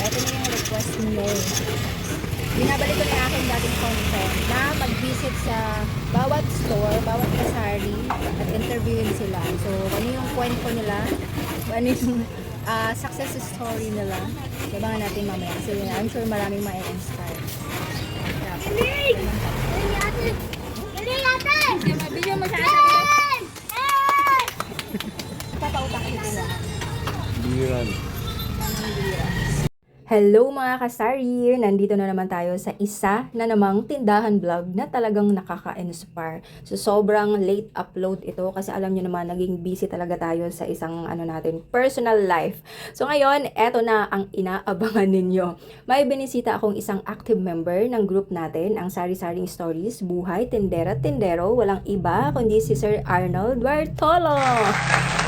ito na yung request niyo. Binabalik ko na yung aking dating content na mag-visit sa bawat store, bawat kasari at interviewin sila. So, ano yung kwento nila? Ano yung success story nila? Sabangan natin mamaya kasi I'm sure maraming ma-inspire. Video mo siya. Papautak sila. Biran. Hello mga kasari! Nandito na naman tayo sa isa na namang tindahan vlog na talagang nakaka-inspire. So sobrang late upload ito kasi alam nyo naman naging busy talaga tayo sa isang natin personal life. So ngayon, eto na ang inaabangan ninyo. May binisita akong isang active member ng group natin, ang Sari-Saring Stories, Buhay, Tindera, Tindero, walang iba kundi si Sir Arnold Bartolo.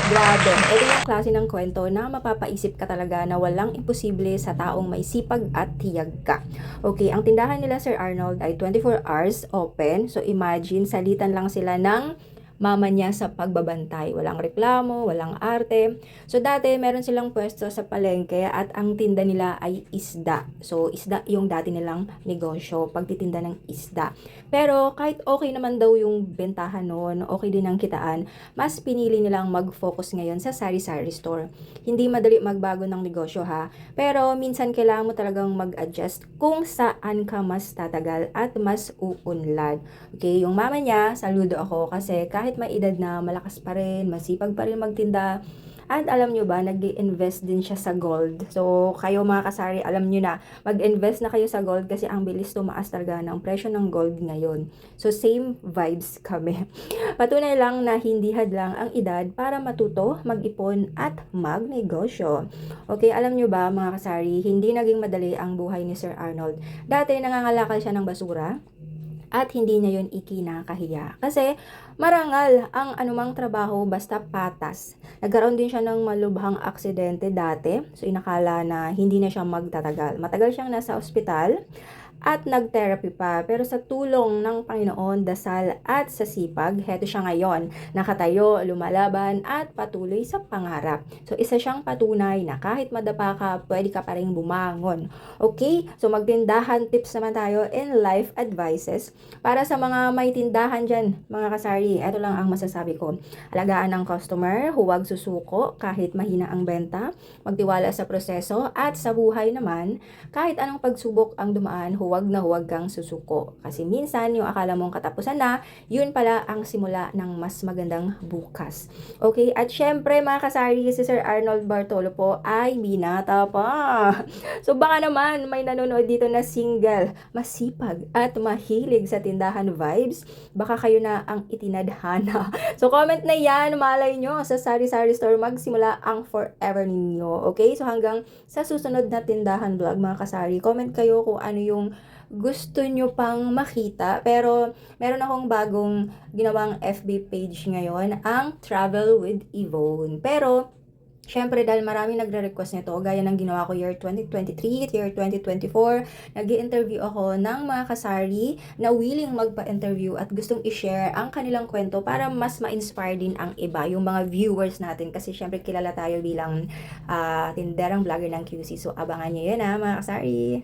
Grabe, ito yung klase ng kwento na mapapaisip ka talaga na walang imposible sa taong may sipag at tiyag ka. Okay, ang tindahan nila Sir Arnold ay 24 hours open. So imagine, salitan lang sila ng mama niya sa pagbabantay. Walang reklamo, walang arte. So dati meron silang pwesto sa palengke at ang tinda nila ay isda. So isda yung dati nilang negosyo, pagtitinda ng isda. Pero kahit okay naman daw yung bentahan noon, okay din ang kitaan, mas pinili nilang mag-focus ngayon sa sari-sari store. Hindi madali magbago ng negosyo ha, pero minsan kailangan mo talagang mag-adjust kung saan ka mas tatagal at mas uunlad. Okay, yung mama niya, saludo ako kasi kahit may edad na, malakas pa rin, masipag pa rin magtinda. At alam nyo ba, nag-invest din siya sa gold. So, kayo mga kasari, alam nyo na, mag-invest na kayo sa gold kasi ang bilis tumaas talaga ng presyo ng gold ngayon. So, same vibes kami. Patunay lang na hindi hadlang ang edad para matuto, mag-ipon at magnegosyo. Okay, alam nyo ba mga kasari, hindi naging madali ang buhay ni Sir Arnold. Dati nangangalakal siya ng basura at hindi niya yun ikinakahiya. Kasi marangal ang anumang trabaho basta patas. Nagkaroon din siya ng malubhang aksidente dati. So inakala na hindi na siya magtatagal. Matagal siyang nasa ospital at nag-therapy pa. Pero sa tulong ng Panginoon, dasal at sa sipag, heto siya ngayon. Nakatayo, lumalaban at patuloy sa pangarap. So isa siyang patunay na kahit madapa ka, pwede ka pa rin bumangon. Okay? So magtindahan tips naman tayo in life advices. Para sa mga may tindahan dyan, mga kasari, eto lang ang masasabi ko. Alagaan ng customer, huwag susuko kahit mahina ang benta, magtiwala sa proseso at sa buhay naman, kahit anong pagsubok ang dumaan, huwag kang susuko. Kasi minsan, yung akala mong katapusan na, yun pala ang simula ng mas magandang bukas. Okay? At syempre, mga kasari, si Sir Arnold Bartolo po ay binata pa. So, baka naman may nanonood dito na single, masipag at mahilig sa tindahan vibes. Baka kayo na ang itinadhana. So, comment na yan. Malay nyo, sa Sari-Sari Store magsimula ang forever ninyo. Okay? So, hanggang sa susunod na tindahan vlog, mga kasari, comment kayo kung ano yung gusto nyo pang makita. Pero meron akong bagong ginawang FB page ngayon, ang Travel with Yvonne. Pero syempre, dahil marami nagre-request nito, gaya ng ginawa ko year 2023, year 2024, nag-i-interview ako ng mga kasari na willing magpa-interview at gustong i-share ang kanilang kwento para mas ma-inspire din ang iba, yung mga viewers natin. Kasi syempre, kilala tayo bilang tinderang vlogger ng QC. So, abangan nyo yan mga kasari.